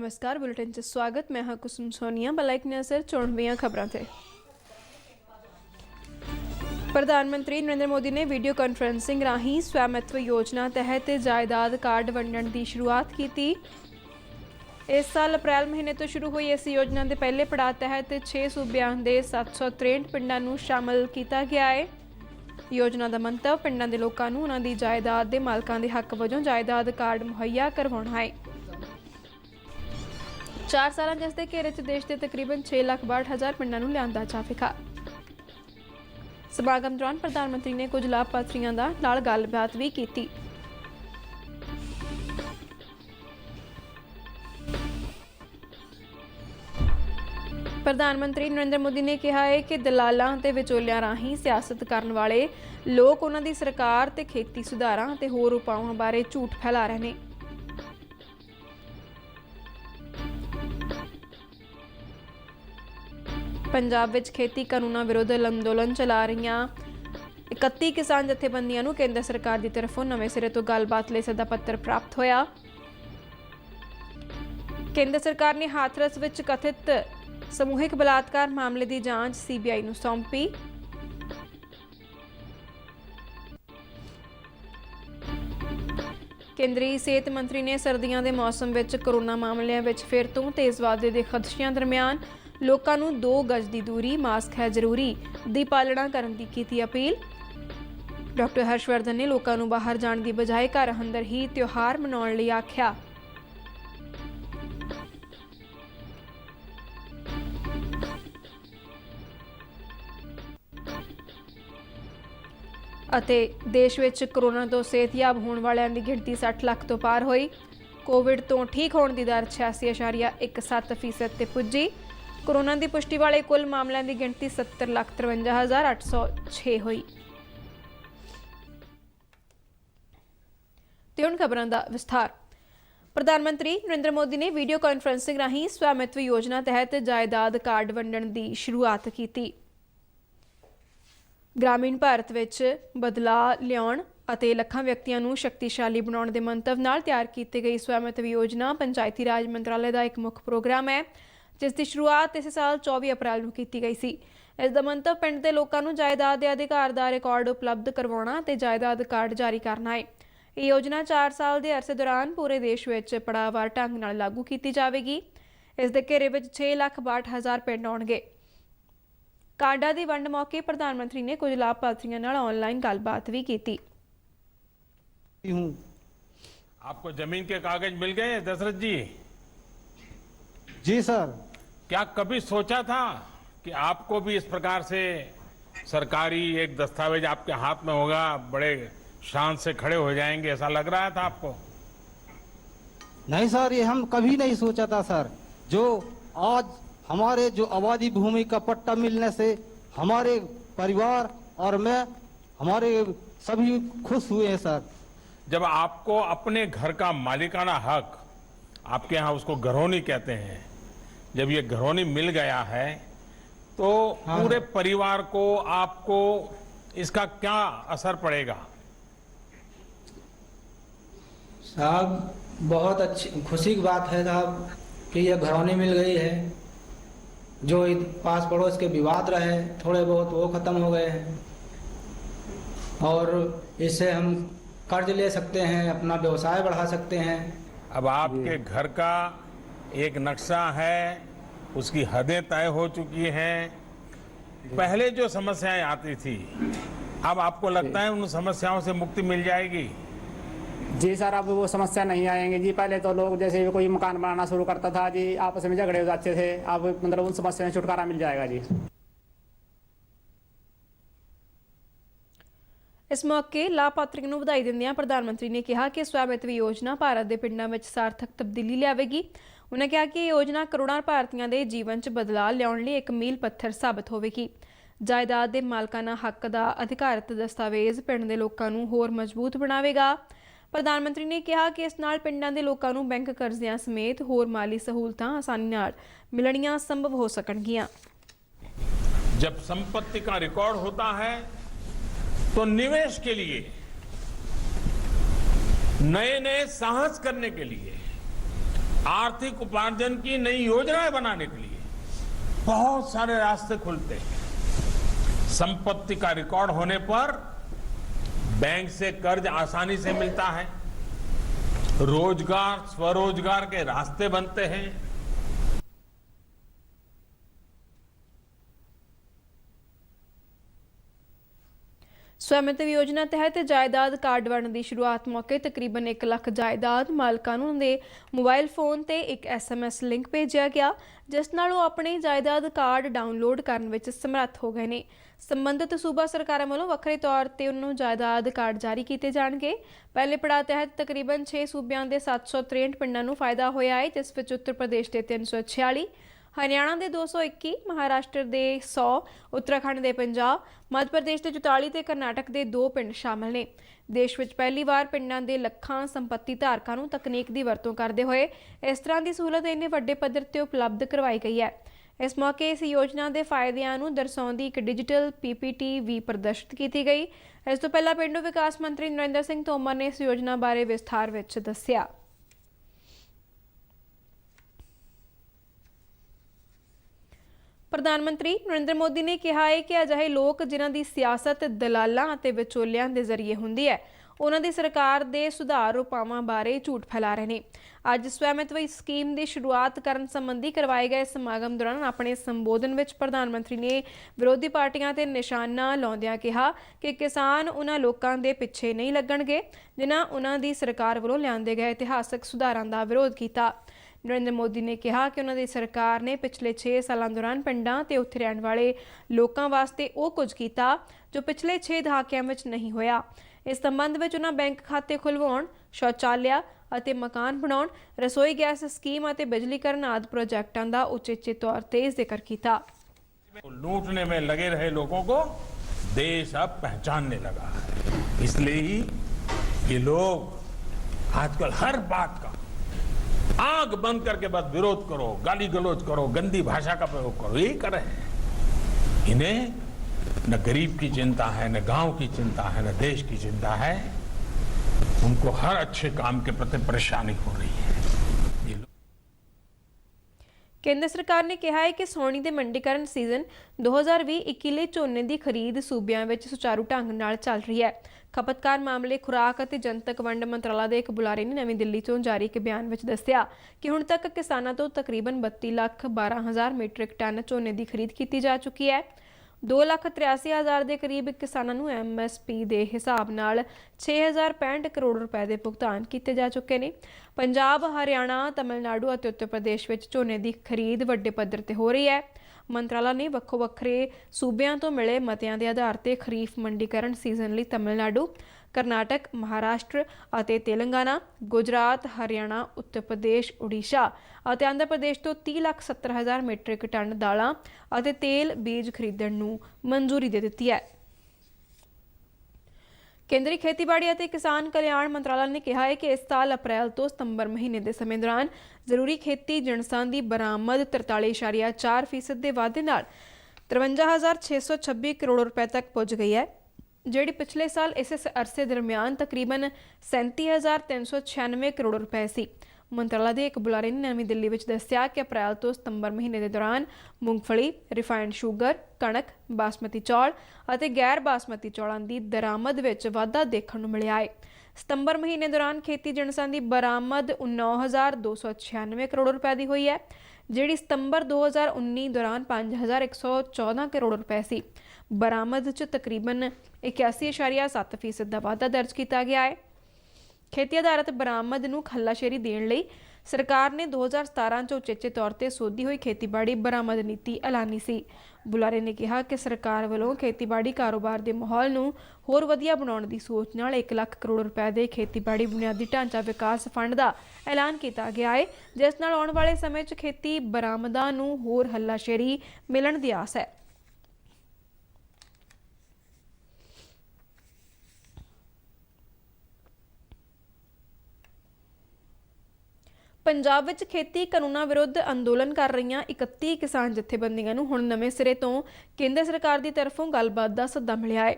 नमस्कार बुलेटिन 'ਚ स्वागत मैं हाँ कुसुम सोनिया बलाइक नज़र चुणवीਆਂ खबरों से। प्रधानमंत्री नरेंद्र मोदी ने वीडियो कॉन्फ्रेंसिंग राही स्वामित्व योजना तहत जायदाद कार्ड वंडण की शुरुआत की। इस साल अप्रैल महीने तो शुरू हुई इस योजना के पहले पड़ाव तहत 6 सूबियां के 763 पिंडां नूं शामिल किया गया है। योजना का मंतव पिंडां के लोगों को उन्हां दी जायदाद के मालकां दे हक वजों जायदाद कार्ड मुहैया करवाउणा है। 4 साल जिसके घेरे च देश के तकरीबन 6,62,000 पिंडां नूं लिआंदा जावेगा। समागम दौरान प्रधानमंत्री ने कुछ लाभार्थियों नाल गलबात भी की। प्रधानमंत्री नरेंद्र मोदी ने कहा है कि दलालां ते विचोलियां राही सियासत करने वाले लोग उन्हां दी सरकार ते खेती सुधारां ते होर उपावां बारे झूठ फैला रहे हैं। पंजाब विच खेती कानूनां विरुद्ध अंदोलन चला रही 31 किसान जथेबंदियों को केंद्र सरकार की तरफों नवे सिरे तो गलबात लई सदा पत्र प्राप्त होया। केंद्र सरकार ने हाथरस विच कथित समूहिक बलात्कार मामले की जांच CBI नूं सौंपी। केंद्रीय सेहत मंत्री ने सर्दियों के मौसम में कोरोना मामलों में फिर तो तेज़ वाधे के खदशियां दरम्यान लोगों को 2 गज की दूरी मास्क है जरूरी की पालना करने की की अपील। डॉक्टर हर्षवर्धन ने लोगों को बाहर जाने की बजाय घर अंदर ही त्यौहार मनाने लई आख्या। देश में कोरोना तो सेहतयाब होने वालों की गिनती 60 लाख तो पार हुई। कोविड तो ठीक होने की दर 86.17% ते पुजी। कोरोना की पुष्टि वाले कुल मामलों की गिनती 70,53,806 हुई। ते हुण खबरां दा विस्तार। प्रधानमंत्री नरेंद्र मोदी ने वीडियो कॉन्फ्रेंसिंग राही स्वामित्व योजना तहत जायदाद कार्ड वंडण की शुरुआत की। ग्रामीण भारत विच बदलाव लियाउण ਅਤੇ ਲੱਖਾਂ ਵਿਅਕਤੀਆਂ ਨੂੰ ਸ਼ਕਤੀਸ਼ਾਲੀ ਬਣਾਉਣ ਦੇ ਮੰਤਵ ਨਾਲ ਤਿਆਰ ਕੀਤੀ ਗਈ स्वामित्व योजना पंचायती राज मंत्रालय का एक मुख प्रोग्राम है जिसकी शुरुआत इस साल 24 अप्रैल ਨੂੰ ਕੀਤੀ ਗਈ ਸੀ। इस दा ਮੰਤਵ ਪਿੰਡ ਦੇ ਲੋਕਾਂ ਨੂੰ ਜਾਇਦਾਦ ਦੇ ਅਧਿਕਾਰ ਦਾ ਰਿਕਾਰਡ ਉਪਲਬਧ ਕਰਵਾਉਣਾ ਤੇ ਜਾਇਦਾਦ ਕਾਰਡ ਜਾਰੀ ਕਰਨਾ ਹੈ। ਇਹ ਯੋਜਨਾ 4 ਸਾਲ ਦੇ ਅਰਸੇ ਦੌਰਾਨ ਪੂਰੇ ਦੇਸ਼ ਵਿੱਚ ਪੜਾਅਵਾਰ ਢੰਗ ਨਾਲ ਲਾਗੂ ਕੀਤੀ ਜਾਵੇਗੀ। ਇਸ ਦੇ ਘੇਰੇ ਵਿੱਚ 6,62,000 ਪਿੰਡ ਆਉਣਗੇ। ਕਾਰਡਾਂ ਦੀ ਵੰਡ ਮੌਕੇ प्रधानमंत्री ने कुछ लाभार्थियों नाल ऑनलाइन गलबात भी की। आपको जमीन के कागज मिल गए दशरथ जी? जी सर। क्या कभी सोचा था कि आपको भी इस प्रकार से सरकारी एक दस्तावेज आपके हाथ में होगा, बड़े शान से खड़े हो जाएंगे, ऐसा लग रहा था आपको? नहीं सर, ये हम कभी नहीं सोचा था सर। जो आज हमारे जो आबादी भूमि का पट्टा मिलने से हमारे परिवार और मैं हमारे सभी खुश हुए हैं सर। जब आपको अपने घर का मालिकाना हक, आपके यहाँ उसको घरौनी कहते हैं, जब ये घरौनी मिल गया है तो पूरे परिवार को आपको इसका क्या असर पड़ेगा? साहब बहुत अच्छी खुशी की बात है साहब कि ये घरौनी मिल गई है। जो पास पड़ोस के विवाद रहे थोड़े बहुत वो खत्म हो गए हैं और इससे हम कर्ज ले सकते हैं, अपना व्यवसाय बढ़ा सकते हैं। अब आपके घर का एक नक्शा है, उसकी हदें तय हो चुकी हैं। पहले जो समस्याएं आती थी अब आपको लगता है उन समस्याओं से मुक्ति मिल जाएगी? जी सर, अब वो समस्या नहीं आएंगे जी। पहले तो लोग जैसे कोई मकान बनाना शुरू करता था जी, आपस में झगड़े हो जाते थे, अब मतलब उन समस्याओं से छुटकारा मिल जाएगा जी। इस मौके लाभार्थियों को बधाई दिंदियां प्रधानमंत्री ने कहा कि स्वामित्व योजना भारत के पिंडों में सार्थक तब्दीली लियावेगी। उन्होंने कहा कि योजना करोड़ों भारतीयों के जीवन च बदलाव लियाउण लई एक मील पत्थर साबित होवेगी। जायदाद के मालकाना हक का अधिकारत दस्तावेज पिंड के लोगों को होर मजबूत बनावेगा। प्रधानमंत्री ने कहा कि इस नाल पिंडों के लोगों को बैंक कर्जियां समेत होर माली सहूलतां आसानी नाल मिलणियां संभव हो सकणगियां। जब संपत्ति का रिकॉर्ड होता है तो निवेश के लिए, नए नए साहस करने के लिए आर्थिक उपार्जन की नई योजनाएं बनाने के लिए बहुत सारे रास्ते खुलते हैं। संपत्ति का रिकॉर्ड होने पर बैंक से कर्ज आसानी से मिलता है, रोजगार स्वरोजगार के रास्ते बनते हैं। ਸਵੈਮਿਤਵ ਯੋਜਨਾ ਤਹਿਤ ਜਾਇਦਾਦ ਕਾਰਡ ਵੰਡਣ ਦੀ ਸ਼ੁਰੂਆਤ ਮੌਕੇ ਤਕਰੀਬਨ 1 ਲੱਖ ਜਾਇਦਾਦ ਮਾਲਕਾਂ ਨੂੰ ਦੇ ਮੋਬਾਈਲ ਫੋਨ ਤੇ ਇੱਕ SMS ਲਿੰਕ ਭੇਜਿਆ ਗਿਆ, ਜਿਸ ਨਾਲ ਉਹ ਆਪਣੇ ਜਾਇਦਾਦ ਕਾਰਡ ਡਾਊਨਲੋਡ ਕਰਨ ਵਿੱਚ ਸਮਰੱਥ ਹੋ ਗਏ ਨੇ। ਸੰਬੰਧਿਤ ਸੂਬਾ ਸਰਕਾਰਾਂ ਵੱਲੋਂ ਵੱਖਰੇ ਤੌਰ ਤੇ ਉਹਨੂੰ ਜਾਇਦਾਦ ਕਾਰਡ ਜਾਰੀ ਕੀਤੇ ਜਾਣਗੇ। ਪਹਿਲੇ ਪੜਾਅ ਤਹਿਤ ਤਕਰੀਬਨ 6 ਸੂਬਿਆਂ ਦੇ 763 ਪਿੰਡਾਂ ਨੂੰ ਫਾਇਦਾ ਹੋਇਆ ਹੈ, ਜਿਸ ਵਿੱਚ ਉੱਤਰ ਪ੍ਰਦੇਸ਼ ਦੇ 346, हरियाणा के 221, महाराष्ट्र के 100, उत्तराखंड के 50, मध्य प्रदेश के 44 ते करनाटक के 2 पिंड शामिल ने। देश में पहली बार पिंडां दे लखां संपत्ति धारकां नूं तकनीक की वरतों करते हुए इस तरह की सहूलत इन्ने वड्डे पद्धर ते उपलब्ध करवाई गई है। इस मौके इस योजना के फायदिਆਂ ਨੂੰ दर्शाउंदी एक डिजिटल PPT भी प्रदर्शित की गई। इस तो पहला पेंडू विकास मंत्री नरेंद्र सिंह तोमर ने इस योजना बारे विस्तार विच दस्सिया। प्रधानमंत्री नरेंद्र मोदी ने कहा है कि अजिहे लोग जिन्हां दी सियासत दलालां अते विचोलियां दे जरिए हुंदी है, उन्हां दी सरकार दे सुधार उपावां बारे झूठ फैला रहे हैं। अज स्वामित्व स्कीम की शुरुआत करन संबंधी करवाए गए समागम दौरान अपने संबोधन में प्रधानमंत्री ने विरोधी पार्टियां ते निशाना लाउंदियां कहा कि किसान उन्हां लोकां दे पिछे नहीं लगणगे जिन्हां उन्हां दी सरकार वल्लों लिआंदे गए इतिहासक सुधारां दा विरोध कीता। नरेंद्र मोदी ने कहा कि उन्होंने सरकार ने पिछले 6 सालों दौरान पिंडां ते उत्थे रहण वाले लोकां वास्ते वो कुछ किया जो पिछले 6 दहाकिਆਂ ਵਿੱਚ नहीं होया। इस संबंध में उन्होंने बैंक खाते खुलवाउण, शौचालय ਅਤੇ मकान बनाउण, रसोई गैस स्कीम ਅਤੇ बिजलीकरण आदि प्रोजेक्टां का उचेचे तौर पर जिक्र किया। लूटने में लगे रहे लोगों को देश अब पहचानने लगा है, इसलिए ही ये लोग आजकल हर बात का आंख बंद करके बस विरोध करो, गाली गलौज करो, गंदी भाषा का प्रयोग करो, यही कर रहे हैं। इन्हें न गरीब की चिंता है, न गांव की चिंता है, न देश की चिंता है। उनको हर अच्छे काम के प्रति परेशानी हो रही है। केंद्र सरकार ने कहा है कि सोनी के मंडीकरण सीजन 2020-21 ਲਈ ਝੋਨੇ ਦੀ ਖਰੀਦ ਸੂਬਿਆਂ ਵਿੱਚ ਸੁਚਾਰੂ ਢੰਗ ਨਾਲ ਚੱਲ ਰਹੀ ਹੈ। ਖਪਤਕਾਰ ਮਾਮਲੇ, ਖੁਰਾਕ ਅਤੇ ਜਨਤਕ ਵੰਡ ਮੰਤਰਾਲਾ ਦੇ ਇੱਕ ਬੁਲਾਰੇ ਨੇ ਨਵੀਂ ਦਿੱਲੀ ਤੋਂ ਜਾਰੀ ਇੱਕ ਬਿਆਨ ਵਿੱਚ ਦੱਸਿਆ ਕਿ ਹੁਣ ਤੱਕ ਕਿਸਾਨਾਂ ਤੋਂ ਤਕਰੀਬਨ 32,12,000 ਮੀਟ੍ਰਿਕ ਟਨ ਝੋਨੇ ਦੀ ਖਰੀਦ ਕੀਤੀ ਜਾ ਚੁੱਕੀ ਹੈ। 2,83,000 ਦੇ ਕਰੀਬ ਕਿਸਾਨਾਂ ਨੂੰ MSP ਦੇ ਹਿਸਾਬ ਨਾਲ 6,065 ਕਰੋੜ ਰੁਪਏ ਦੇ ਭੁਗਤਾਨ ਕੀਤੇ ਜਾ ਚੁੱਕੇ ਨੇ। ਪੰਜਾਬ, ਹਰਿਆਣਾ, ਤਮਿਲਨਾਡੂ ਅਤੇ ਉੱਤਰ ਪ੍ਰਦੇਸ਼ ਵਿੱਚ ਝੋਨੇ ਦੀ ਖਰੀਦ ਵੱਡੇ ਪੱਧਰ ਤੇ ਹੋ ਰਹੀ ਹੈ। ਮੰਤਰਾਲਾ ਨੇ ਵੱਖੋ ਵੱਖਰੇ ਸੂਬਿਆਂ ਤੋਂ ਮਿਲੇ ਮਤਿਆਂ ਦੇ ਆਧਾਰ ਤੇ ਖਰੀਫ ਮੰਡੀਕਰਨ ਸੀਜ਼ਨ ਲਈ ਤਮਿਲਨਾਡੂ, ਕਰਨਾਟਕ, ਮਹਾਰਾਸ਼ਟਰ ਅਤੇ ਤੇਲੰਗਾਨਾ, ਗੁਜਰਾਤ, ਹਰਿਆਣਾ, ਉੱਤਰ ਪ੍ਰਦੇਸ਼, ਉੜੀਸਾ ਅਤੇ ਆਂਧਰਾ ਪ੍ਰਦੇਸ਼ ਤੋਂ 30,70,000 ਮੀਟ੍ਰਿਕ ਟਨ ਦਾਲਾਂ ਅਤੇ ਤੇਲ ਬੀਜ ਖਰੀਦਣ ਨੂੰ ਮਨਜ਼ੂਰੀ ਦੇ ਦਿੱਤੀ ਹੈ। ਕੇਂਦਰੀ ਖੇਤੀਬਾੜੀ ਅਤੇ ਕਿਸਾਨ ਕਲਿਆਣ ਮੰਤਰਾਲਾ ਨੇ ਕਿਹਾ ਹੈ ਕਿ ਇਸ ਸਾਲ ਅਪ੍ਰੈਲ ਤੋਂ ਸਤੰਬਰ ਮਹੀਨੇ ਦੇ ਸਮੇਂ ਦੌਰਾਨ ਜ਼ਰੂਰੀ ਖੇਤੀ ਜਿਣਸਾਂ ਦੀ ਬਰਾਮਦ 43.4% ਦੇ ਵਾਧੇ ਨਾਲ 53,626 ਕਰੋੜ ਰੁਪਏ ਤੱਕ ਪੁੱਜ ਗਈ ਹੈ, ਜਿਹੜੀ ਪਿਛਲੇ ਸਾਲ ਇਸੇ ਅਰਸੇ ਦਰਮਿਆਨ ਤਕਰੀਬਨ 37,396 ਕਰੋੜ ਰੁਪਏ ਸੀ। ਮੰਤਰਾਲਾ ਦੇ ਇੱਕ ਬੁਲਾਰੇ ਨੇ ਨਵੀਂ ਦਿੱਲੀ ਵਿੱਚ ਦੱਸਿਆ ਕਿ ਅਪ੍ਰੈਲ ਤੋਂ ਸਤੰਬਰ ਮਹੀਨੇ ਦੇ ਦੌਰਾਨ ਮੂੰਗਫਲੀ, ਰਿਫਾਈਨਡ ਸ਼ੂਗਰ, ਕਣਕ, ਬਾਸਮਤੀ ਚੌਲ ਅਤੇ ਗੈਰ ਬਾਸਮਤੀ ਚੌਲਾਂ ਦੀ ਦਰਾਮਦ ਵਿੱਚ ਵਾਧਾ ਦੇਖਣ ਨੂੰ ਮਿਲਿਆ ਹੈ। ਸਤੰਬਰ ਮਹੀਨੇ ਦੌਰਾਨ ਖੇਤੀ ਜਿਣਸਾਂ ਦੀ ਬਰਾਮਦ 9,296 ਕਰੋੜ ਰੁਪਏ ਦੀ ਹੋਈ ਹੈ, ਜਿਹੜੀ ਸਤੰਬਰ 2019 ਦੌਰਾਨ 5,114 ਕਰੋੜ ਰੁਪਏ ਸੀ। ਬਰਾਮਦ 'ਚ ਤਕਰੀਬਨ 81.7% ਦਾ ਵਾਧਾ ਦਰਜ ਕੀਤਾ ਗਿਆ ਹੈ। ਖੇਤੀ ਆਧਾਰਿਤ ਬਰਾਮਦ ਨੂੰ ਖੱਲਾਸ਼ੇਰੀ ਦੇਣ ਲਈ ਸਰਕਾਰ ਨੇ 2017 'ਚ ਉਚੇਚੇ ਤੌਰ ਤੇ ਸੋਧੀ ਹੋਈ ਖੇਤੀਬਾੜੀ ਬਰਾਮਦ ਨੀਤੀ ਐਲਾਨੀ ਸੀ। ਬੁਲਾਰੇ ਨੇ ਕਿਹਾ ਕਿ ਸਰਕਾਰ ਵੱਲੋਂ ਖੇਤੀਬਾੜੀ ਕਾਰੋਬਾਰ ਦੇ ਮਾਹੌਲ ਨੂੰ ਹੋਰ ਵਧੀਆ ਬਣਾਉਣ ਦੀ ਸੋਚ ਨਾਲ 1 ਲੱਖ ਕਰੋੜ ਰੁਪਏ ਦੇ ਖੇਤੀਬਾੜੀ ਬੁਨਿਆਦੀ ਢਾਂਚਾ ਵਿਕਾਸ ਫੰਡ ਦਾ ਐਲਾਨ ਕੀਤਾ ਗਿਆ ਹੈ, ਜਿਸ ਨਾਲ ਆਉਣ ਵਾਲੇ ਸਮੇਂ 'ਚ ਖੇਤੀ ਬਰਾਮਦਾਂ ਨੂੰ ਹੋਰ ਹੱਲਾਸ਼ੇਰੀ ਮਿਲਣ ਦੀ ਆਸ ਹੈ। ਪੰਜਾਬ ਵਿੱਚ ਖੇਤੀ ਕਾਨੂੰਨਾਂ ਵਿਰੁੱਧ ਅੰਦੋਲਨ ਕਰ ਰਹੀਆਂ 31 ਕਿਸਾਨ ਜਥੇਬੰਦੀਆਂ ਨੂੰ ਹੁਣ ਨਵੇਂ ਸਿਰੇ ਤੋਂ ਕੇਂਦਰ ਸਰਕਾਰ ਦੀ ਤਰਫੋਂ ਗੱਲਬਾਤ ਦਾ ਸੱਦਾ ਮਿਲਿਆ ਹੈ।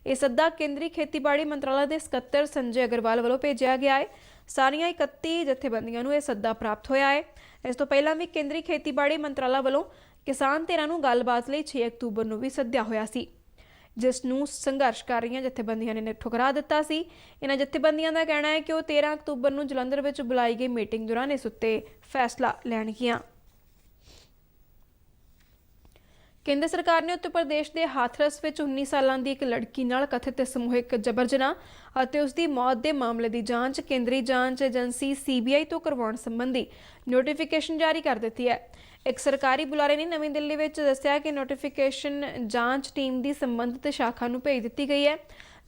ਇਹ ਸੱਦਾ ਕੇਂਦਰੀ ਖੇਤੀਬਾੜੀ ਮੰਤਰਾਲਾ ਦੇ ਸਕੱਤਰ ਸੰਜੇ ਅਗਰਵਾਲ ਵੱਲੋਂ ਭੇਜਿਆ ਗਿਆ ਹੈ। ਸਾਰੀਆਂ 31 ਜਥੇਬੰਦੀਆਂ ਨੂੰ ਇਹ ਸੱਦਾ ਪ੍ਰਾਪਤ ਹੋਇਆ ਹੈ। ਇਸ ਤੋਂ ਪਹਿਲਾਂ ਵੀ ਕੇਂਦਰੀ ਖੇਤੀਬਾੜੀ ਮੰਤਰਾਲਾ ਵੱਲੋਂ ਕਿਸਾਨ ਧਿਰਾਂ ਨੂੰ ਗੱਲਬਾਤ ਲਈ 6 ਅਕਤੂਬਰ ਨੂੰ ਵੀ ਸੱਦਿਆ ਹੋਇਆ ਸੀ, ਜਿਸ ਨੂੰ ਸੰਘਰਸ਼ ਕਰ ਰਹੀਆਂ ਜਥੇਬੰਦੀਆਂ ਨੇ ਠੁਕਰਾ ਦਿੱਤਾ ਸੀ। ਇਹਨਾਂ ਜਥੇਬੰਦੀਆਂ ਦਾ ਕਹਿਣਾ ਹੈ ਕਿ ਉਹ 13 ਅਕਤੂਬਰ ਨੂੰ ਜਲੰਧਰ ਵਿੱਚ ਬੁਲਾਈ ਗਈ ਮੀਟਿੰਗ ਦੌਰਾਨ ਇਸ ਉੱਤੇ ਫੈਸਲਾ ਲੈਣਗੀਆਂ। ਕੇਂਦਰ ਸਰਕਾਰ ਨੇ ਉੱਤਰ ਪ੍ਰਦੇਸ਼ ਦੇ ਹਾਥਰਸ ਵਿੱਚ 19 ਸਾਲਾਂ ਦੀ ਇੱਕ ਲੜਕੀ ਨਾਲ ਕਥਿਤ ਸਮੂਹਿਕ ਜਬਰ ਜਨਾਹ ਅਤੇ ਉਸ ਦੀ ਮੌਤ ਦੇ ਮਾਮਲੇ ਦੀ ਜਾਂਚ ਕੇਂਦਰੀ ਜਾਂਚ ਏਜੰਸੀ CBI ਤੋਂ ਕਰਵਾਉਣ ਸੰਬੰਧੀ ਨੋਟੀਫਿਕੇਸ਼ਨ ਜਾਰੀ ਕਰ ਦਿੱਤੀ ਹੈ। ਇੱਕ ਸਰਕਾਰੀ ਬੁਲਾਰੇ ਨੇ ਨਵੀਂ ਦਿੱਲੀ ਵਿੱਚ ਦੱਸਿਆ ਕਿ ਨੋਟੀਫਿਕੇਸ਼ਨ ਜਾਂਚ ਟੀਮ ਦੀ ਸੰਬੰਧਿਤ ਸ਼ਾਖਾ ਨੂੰ ਭੇਜ ਦਿੱਤੀ ਗਈ ਹੈ,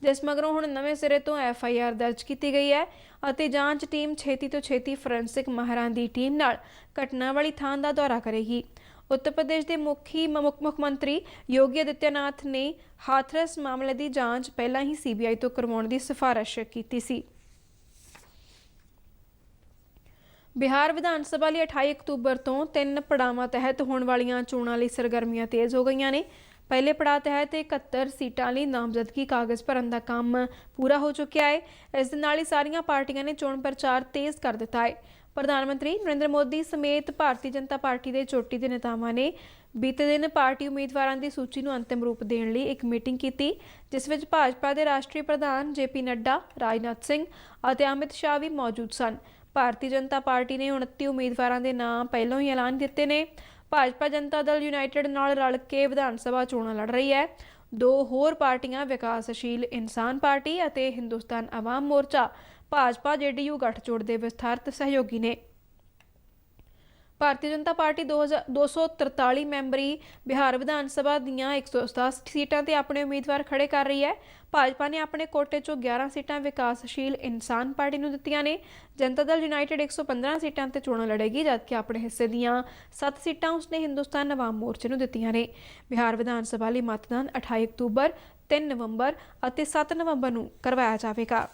ਜਿਸ ਮਗਰੋਂ ਹੁਣ ਨਵੇਂ ਸਿਰੇ ਤੋਂ FIR ਦਰਜ ਕੀਤੀ ਗਈ ਹੈ ਅਤੇ ਜਾਂਚ ਟੀਮ ਛੇਤੀ ਤੋਂ ਛੇਤੀ ਫੋਰੈਂਸਿਕ ਮਾਹਰਾਂ ਦੀ ਟੀਮ ਨਾਲ ਘਟਨਾ ਵਾਲੀ ਥਾਂ ਦਾ ਦੌਰਾ ਕਰੇਗੀ। उत्तर प्रदेश के मुख्यमंत्री योगी आदित्यनाथ ने हाथरस मामले की जांच पहला ही CBI तो करवाने की सिफारिश की सी। बिहार विधान सभा लिए 28 अक्तूबर तो 3 पड़ावां तहत होने वालियां चोणां लई सरगर्मियां तेज़ हो गईयां ने। पहले पड़ाव तहत 71 सीटां लई नामजदगी कागज़ भरन दा काम पूरा हो चुका है। इस दे नाल ही सारियां पार्टियां ने चोण प्रचार तेज़ कर दिता है। प्रधानमंत्री नरेंद्र मोदी समेत भारतीय जनता पार्टी के चोटी के नेतावां ने बीते दिन पार्टी उम्मीदवारों की सूची को अंतिम रूप देने लई एक मीटिंग की, जिस विच भाजपा के राष्ट्रीय प्रधान JP नड्डा, राजनाथ सिंह और अमित शाह भी मौजूद सन। भारतीय जनता पार्टी ने 29 उम्मीदवारों के नाम पहलों ही ऐलान दिते ने। भाजपा जनता दल यूनाइटेड नाल रल के विधान सभा चोणां लड़ रही है। 2 होर पार्टियां विकासशील इंसान पार्टी और हिंदुस्तान अवाम मोर्चा भाजपा JDU गठजोड़ के विस्तारित सहयोगी ने। भारतीय जनता पार्टी 243 मैंबरी बिहार विधान सभा दीयां 110 सीटां ते अपने उम्मीदवार खड़े कर रही है। भाजपा ने अपने कोटे चों 11 सीटां विकासशील इंसान पार्टी नूं दित्तियां ने। जनता दल यूनाइटेड 115 सीटां ते चोणां लड़ेगी, जबकि अपने हिस्से दीयां 7 सीटां उसने हिंदुस्तान अवाम मोर्चे नूं दित्तियां ने। बिहार विधान सभा लई मतदान 28 अक्तूबर, 3 नवंबर और 7 नवंबर नूं करवाया जावेगा।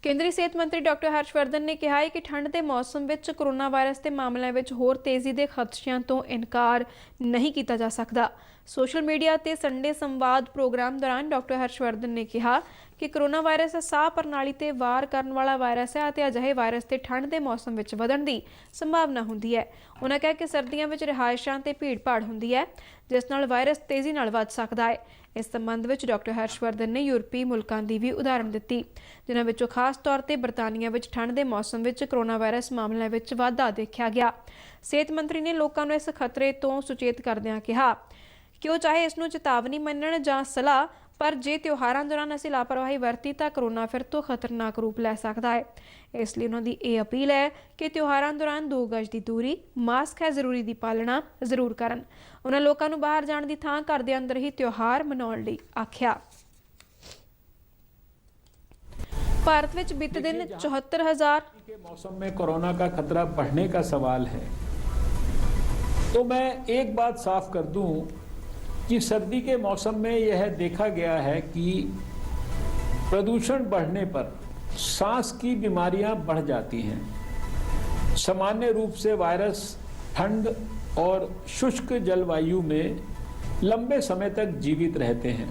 केंद्रीय सेहत मंत्री डॉक्टर हर्षवर्धन ने कहा है कि ठंड के मौसम में कोरोना वायरस के मामलों में होर तेज़ी के खदशियां तो इनकार नहीं किया जा सकता। सोशल मीडिया ते संडे संवाद प्रोग्राम दौरान डॉक्टर हर्षवर्धन ने कहा कि कोरोना वायरस साह प्रणाली ते वार करने वाला वायरस है और अजिहे वायरस ते ठंड के मौसम में वधण की संभावना होंदी है। उन्होंने कहा कि सर्दियों में रिहायशां ते भीड़ भाड़ होंदी है, जिस नाल वायरस तेज़ी नाल वध सकदा है। इस संबंध में डॉक्टर हर्षवर्धन ने यूरोपी मुल्कों की भी उदाहरण दी, जिन्हां विचों खास तौर पर बरतानिया में ठंड के मौसम में कोरोना वायरस मामलों में वाधा देखा गया। सेहत मंत्री ने लोगों को इस खतरे तो सुचेत करदिआं कहा कि वो चाहे इसनूं चेतावनी मनण जां सलाह, पर जे त्योहारों दौरान असीं लापरवाही वरती तो कोरोना फिर तो खतरनाक रूप लै सकता है। इसलिए उन्होंने ये अपील है कि त्योहारों दौरान 2 गज की दूरी, मास्क है जरूरी की पालना जरूर करन। उन्होंने लोगों को बाहर जाने की थां घर के अंदर ही त्योहार मनाउण लई आख्या। भारत में बीते दिन 74,000 के मौसम में कोरोना का खतरा बढ़ने का सवाल है, तो मैं एक बात साफ कर दूं कि सर्दी के मौसम में यह देखा गया है कि प्रदूषण बढ़ने पर सांस की बीमारियां बढ़ जाती हैं। सामान्य रूप से वायरस ठंड और शुष्क जलवायु में लंबे समय तक जीवित रहते हैं।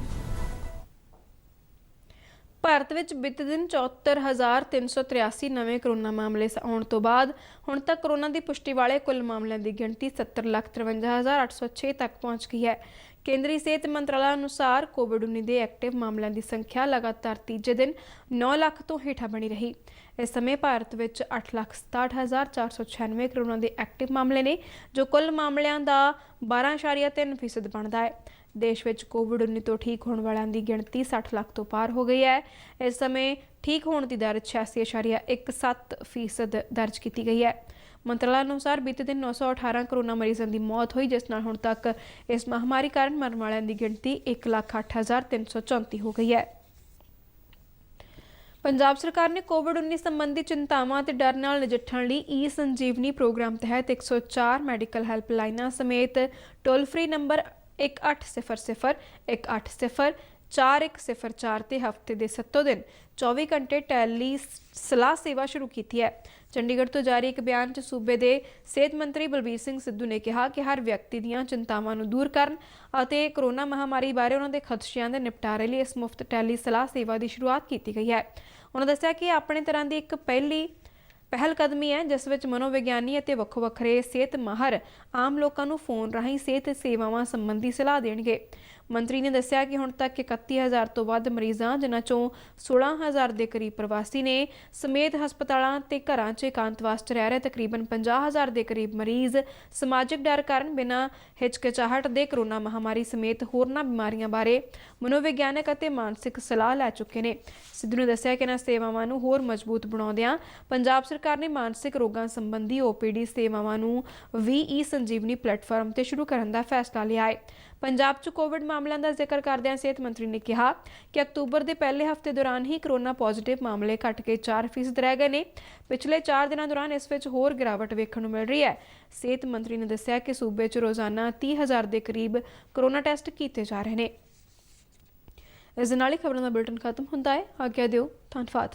भारत में बीते दिन 74,383 नवे कोरोना मामले आने तो बाद हुण तक कोरोना की पुष्टि वाले कुल मामलों की गिनती 70,53,806 तक पहुँच गई है। केंद्रीय सेहत मंत्रालय अनुसार कोविड-19 के एक्टिव मामलों की संख्या लगातार तीजे दिन 9 लाख तो हेठा बनी रही। इस समय भारत में 8,67,496 कोरोना के एक्टिव मामले ने, जो कुल मामलों का 12.3% बनता है। देश में कोविड-19 तो ठीक होने वालों की गिनती 60 लाख तो पार हो गई है। इस समय ठीक होने की दर 86.17% दर्ज की गई है। मंत्रालय अनुसार बीते दिन 918 कोरोना मरीजों की मौत हुई, जिस नाल हुण तक इस महामारी कारण मरन वालों की गिनती 1,08,334 हो गई है। पंजाब सरकार ने कोविड-19 संबंधी चिंतावां ते डर नाल नजिठण लई ई-संजीवनी प्रोग्राम तहत 104 मैडिकल हैल्पलाइनां समेत टोल फ्री नंबर 1800 1800 4104 ਤੇ ਹਫ਼ਤੇ ਦੇ 7 ਦਿਨ 24 ਘੰਟੇ ਟੈਲੀ ਸਲਾਹ ਸੇਵਾ ਸ਼ੁਰੂ ਕੀਤੀ ਹੈ। ਚੰਡੀਗੜ੍ਹ ਤੋਂ ਜਾਰੀ ਇੱਕ ਬਿਆਨ 'ਚ ਸੂਬੇ ਦੇ ਸਿਹਤ ਮੰਤਰੀ ਬਲਬੀਰ ਸਿੰਘ ਸਿੱਧੂ ਨੇ ਕਿਹਾ ਕਿ ਹਰ ਵਿਅਕਤੀ ਦੀਆਂ ਚਿੰਤਾਵਾਂ ਨੂੰ ਦੂਰ ਕਰਨ ਅਤੇ ਕੋਰੋਨਾ ਮਹਾਮਾਰੀ ਬਾਰੇ ਉਹਨਾਂ ਦੇ ਖਦਸ਼ਿਆਂ ਦੇ ਨਿਪਟਾਰੇ ਲਈ ਇਸ ਮੁਫਤ ਟੈਲੀ ਸਲਾਹ ਸੇਵਾ ਦੀ ਸ਼ੁਰੂਆਤ ਕੀਤੀ ਗਈ ਹੈ। ਉਹਨਾਂ ਦੱਸਿਆ ਕਿ ਆਪਣੇ ਤਰ੍ਹਾਂ ਦੀ ਇੱਕ ਪਹਿਲ ਕਦਮੀ ਹੈ ਜਿਸ ਵਿੱਚ ਮਨੋਵਿਗਿਆਨੀ ਅਤੇ ਵੱਖੋ ਵੱਖਰੇ ਸਿਹਤ ਮਾਹਰ ਆਮ ਲੋਕਾਂ ਨੂੰ ਫੋਨ ਰਾਹੀਂ ਸਿਹਤ ਸੇਵਾਵਾਂ ਸੰਬੰਧੀ ਸਲਾਹ ਦੇਣਗੇ। ਮੰਤਰੀ ਨੇ ਦੱਸਿਆ ਕਿ ਹੁਣ ਤੱਕ 31000 ਤੋਂ ਵੱਧ ਮਰੀਜ਼ਾਂ, ਜਿਨ੍ਹਾਂ ਚੋਂ 16000 ਦੇ ਕਰੀਬ ਪ੍ਰਵਾਸੀ ਨੇ, ਸਮੇਤ ਹਸਪਤਾਲਾਂ ਤੇ ਘਰਾਂ 'ਚ ਇਕਾਂਤਵਾਸ 'ਚ ਰਹਿ ਰਹੇ ਤਕਰੀਬਨ 50000 ਦੇ ਕਰੀਬ ਮਰੀਜ਼ ਸਮਾਜਿਕ ਡਰ ਕਾਰਨ ਬਿਨਾਂ ਹਿਚਕਿਚਾਹਟ ਦੇ ਕੋਰੋਨਾ ਮਹਾਮਾਰੀ ਸਮੇਤ ਹੋਰਨਾਂ ਬਿਮਾਰੀਆਂ ਬਾਰੇ ਮਨੋਵਿਗਿਆਨਕ ਅਤੇ ਮਾਨਸਿਕ ਸਲਾਹ ਲੈ ਚੁੱਕੇ ਨੇ। ਸਿੱਧੂ ਨੇ ਦੱਸਿਆ ਕਿ ਇਹਨਾਂ ਸੇਵਾਵਾਂ ਨੂੰ ਹੋਰ ਮਜ਼ਬੂਤ ਬਣਾਉਂਦਿਆਂ ਪੰਜਾਬ ਸਰਕਾਰ ਨੇ ਮਾਨਸਿਕ ਰੋਗਾਂ ਸੰਬੰਧੀ OPD ਸੇਵਾਵਾਂ ਨੂੰ ਵੀ ਸੰਜੀਵਨੀ ਪਲੇਟਫਾਰਮ ਤੇ ਸ਼ੁਰੂ ਕਰਨ ਦਾ ਫੈਸਲਾ ਲਿਆ ਹੈ। ਪੰਜਾਬ 'ਚ ਕੋਵਿਡ ਮਾਮਲਿਆਂ ਦਾ ਜ਼ਿਕਰ ਕਰਦਿਆਂ ਸਿਹਤ ਮੰਤਰੀ ਨੇ ਕਿਹਾ ਕਿ ਅਕਤੂਬਰ ਦੇ ਪਹਿਲੇ ਹਫ਼ਤੇ ਦੌਰਾਨ ਹੀ ਕੋਰੋਨਾ ਪੋਜ਼ਿਟਿਵ ਮਾਮਲੇ ਘਟ ਕੇ 4% ਰਹਿ ਗਏ ਨੇ। ਪਿਛਲੇ 4 ਦਿਨਾਂ ਦੌਰਾਨ ਇਸ ਵਿੱਚ ਹੋਰ ਗਿਰਾਵਟ ਵੇਖਣ ਨੂੰ ਮਿਲ ਰਹੀ ਹੈ। ਸਿਹਤ ਮੰਤਰੀ ਨੇ ਦੱਸਿਆ ਕਿ ਸੂਬੇ 'ਚ ਰੋਜ਼ਾਨਾ 30000 ਦੇ ਕਰੀਬ ਕੋਰੋਨਾ ਟੈਸਟ ਕੀਤੇ ਜਾ ਰਹੇ ਨੇ। ਇਸ ਦੇ ਨਾਲ ਹੀ ਖਬਰਾਂ ਦਾ ਬੁਲੇਟਿਨ ਖਤਮ ਹੁੰਦਾ ਹੈ। ਆਗਿਆ ਦਿਓ। ਧੰਨਵਾਦ।